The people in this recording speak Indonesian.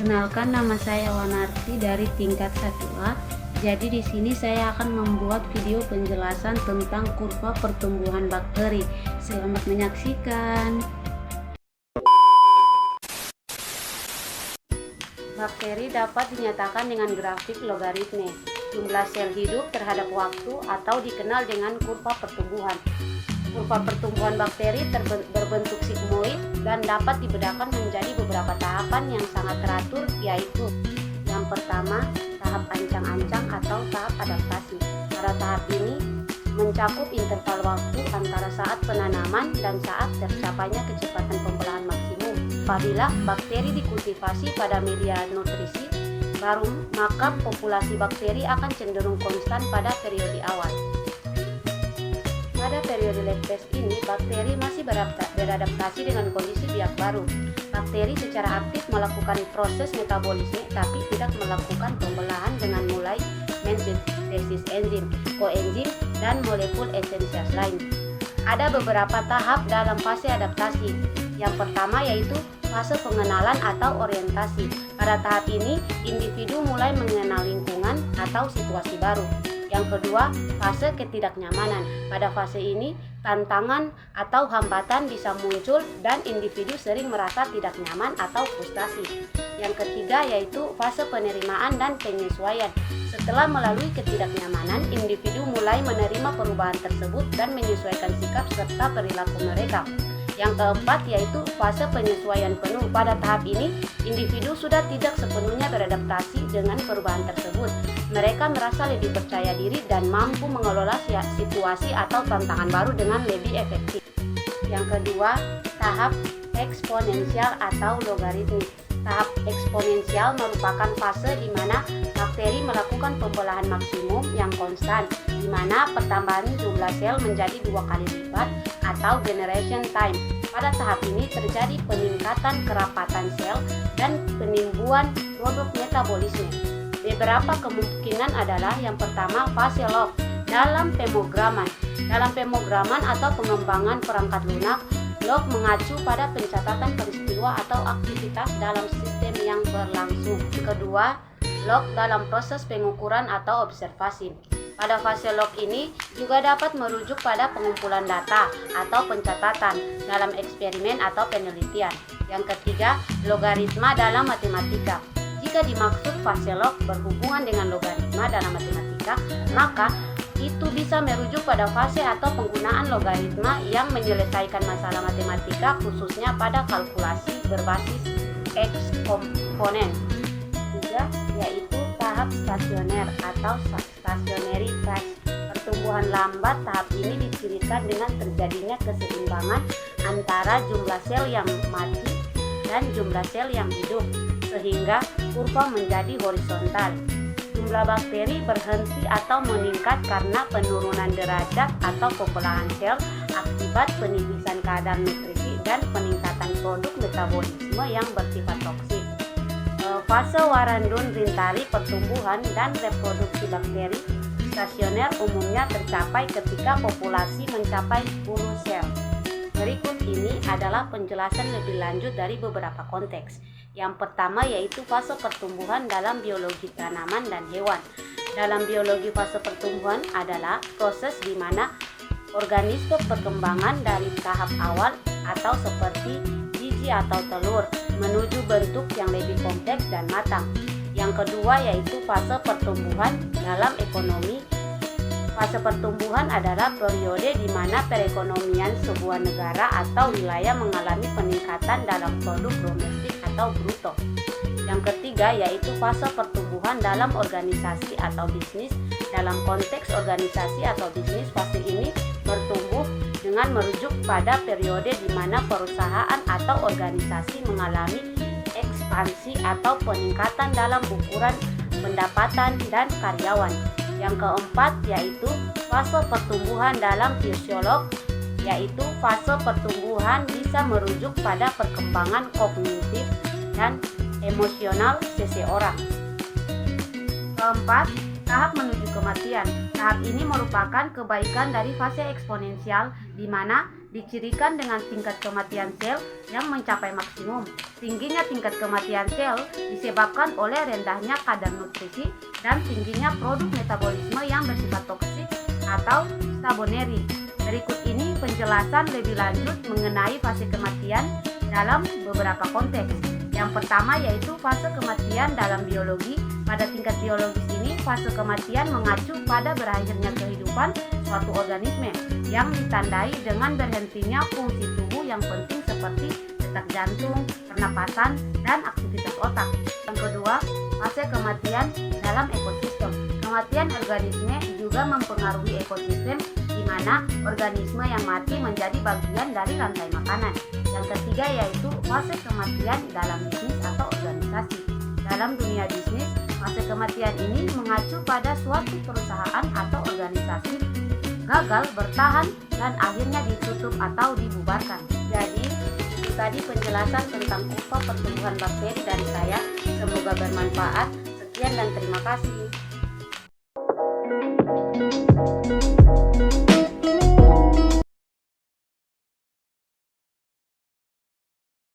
Perkenalkan, nama saya Wanarti dari tingkat 1A. Jadi di sini saya akan membuat video penjelasan tentang kurva pertumbuhan bakteri. Selamat menyaksikan. Bakteri dapat dinyatakan dengan grafik logaritme jumlah sel hidup terhadap waktu atau dikenal dengan kurva pertumbuhan. Kurva pertumbuhan bakteri berbentuk sigmoid dan dapat dibedakan menjadi beberapa tahapan yang sangat teratur, yaitu yang pertama, tahap ancang-ancang atau tahap adaptasi. Pada tahap ini mencakup interval waktu antara saat penanaman dan saat tercapainya kecepatan pembelahan maksimum. Apabila bakteri dikultivasi pada media nutrisi baru, maka populasi bakteri akan cenderung konstan pada periode awal. Pada periode late phase ini, bakteri masih beradaptasi dengan kondisi biak baru. Bakteri secara aktif melakukan proses metabolisme, tapi tidak melakukan pembelahan dengan mulai mensintesis enzim, koenzim, dan molekul esensial lain. Ada beberapa tahap dalam fase adaptasi. Yang pertama yaitu fase pengenalan atau orientasi. Pada tahap ini, individu mulai mengenal lingkungan atau situasi baru. Yang kedua, fase ketidaknyamanan. Pada fase ini, tantangan atau hambatan bisa muncul dan individu sering merasa tidak nyaman atau frustasi. Yang ketiga yaitu fase penerimaan dan penyesuaian. Setelah melalui ketidaknyamanan, individu mulai menerima perubahan tersebut dan menyesuaikan sikap serta perilaku mereka. Yang keempat yaitu fase penyesuaian penuh. Pada tahap ini, individu sudah tidak sepenuhnya beradaptasi dengan perubahan tersebut. Mereka merasa lebih percaya diri dan mampu mengelola situasi atau tantangan baru dengan lebih efektif. Yang kedua, tahap eksponensial atau logaritmik. Tahap eksponensial merupakan fase di mana bakteri melakukan pembelahan maksimum yang konstan, di mana pertambahan jumlah sel menjadi 2 kali lipat atau generation time. Pada tahap ini terjadi peningkatan kerapatan sel dan penimbunan produk metabolisme. Beberapa kemungkinan adalah yang pertama, fase log dalam pemrograman. Dalam pemrograman atau pengembangan perangkat lunak, log mengacu pada pencatatan peristiwa atau aktivitas dalam sistem yang berlangsung. Kedua, log dalam proses pengukuran atau observasi. Pada fase log ini juga dapat merujuk pada pengumpulan data atau pencatatan dalam eksperimen atau penelitian. Yang ketiga, logaritma dalam matematika. Jika dimaksud fase log berhubungan dengan logaritma dalam matematika, maka itu bisa merujuk pada fase atau penggunaan logaritma yang menyelesaikan masalah matematika, khususnya pada kalkulasi berbasis X komponen. Ketiga, yaitu tahap stasioner atau stationary phase. Pertumbuhan lambat tahap ini dicirikan dengan terjadinya keseimbangan antara jumlah sel yang mati dan jumlah sel yang hidup, sehingga kurva menjadi horizontal. Jumlah bakteri berhenti atau meningkat karena penurunan derajat atau pembelahan sel akibat penipisan kadar nutrisi dan peningkatan produk metabolisme yang bersifat toksik. Fase Warandun Rintari pertumbuhan dan reproduksi bakteri stasioner umumnya tercapai ketika populasi mencapai 10 sel. Berikut ini adalah penjelasan lebih lanjut dari beberapa konteks. Yang pertama yaitu fase pertumbuhan dalam biologi tanaman dan hewan. Dalam biologi, fase pertumbuhan adalah proses di mana organisme perkembangan dari tahap awal atau seperti biji atau telur menuju bentuk yang lebih kompleks dan matang. Yang kedua yaitu fase pertumbuhan dalam ekonomi. Fase pertumbuhan adalah periode di mana perekonomian sebuah negara atau wilayah mengalami peningkatan dalam produk domestik atau bruto. Yang ketiga yaitu fase pertumbuhan dalam organisasi atau bisnis. Dalam konteks organisasi atau bisnis, fase ini bertumbuh dengan merujuk pada periode di mana perusahaan atau organisasi mengalami ekspansi atau peningkatan dalam ukuran pendapatan dan karyawan. Yang keempat yaitu fase pertumbuhan dalam fisiolog, yaitu fase pertumbuhan bisa merujuk pada perkembangan kognitif dan emosional seseorang. Keempat, tahap menuju kematian. Tahap ini merupakan kebaikan dari fase eksponensial di mana dicirikan dengan tingkat kematian sel yang mencapai maksimum. Tingginya tingkat kematian sel disebabkan oleh rendahnya kadar nutrisi dan tingginya produk metabolisme yang bersifat toksik atau staboneri. Berikut ini penjelasan lebih lanjut mengenai fase kematian dalam beberapa konteks. Yang pertama yaitu fase kematian dalam biologi. Pada tingkat biologis ini, fase kematian mengacu pada berakhirnya kehidupan suatu organisme yang ditandai dengan berhentinya fungsi tubuh yang penting seperti detak jantung, pernapasan, dan aktivitas otak. Yang kedua, fase kematian dalam ekosistem. Kematian organisme juga mempengaruhi ekosistem di mana organisme yang mati menjadi bagian dari rantai makanan. Yang ketiga yaitu fase kematian dalam bisnis atau organisasi. Dalam dunia bisnis, fase kematian ini mengacu pada suatu perusahaan atau organisasi gagal bertahan dan akhirnya ditutup atau dibubarkan. Jadi, itu tadi penjelasan tentang kurva pertumbuhan bakteri dari saya. Semoga bermanfaat. Sekian dan terima kasih.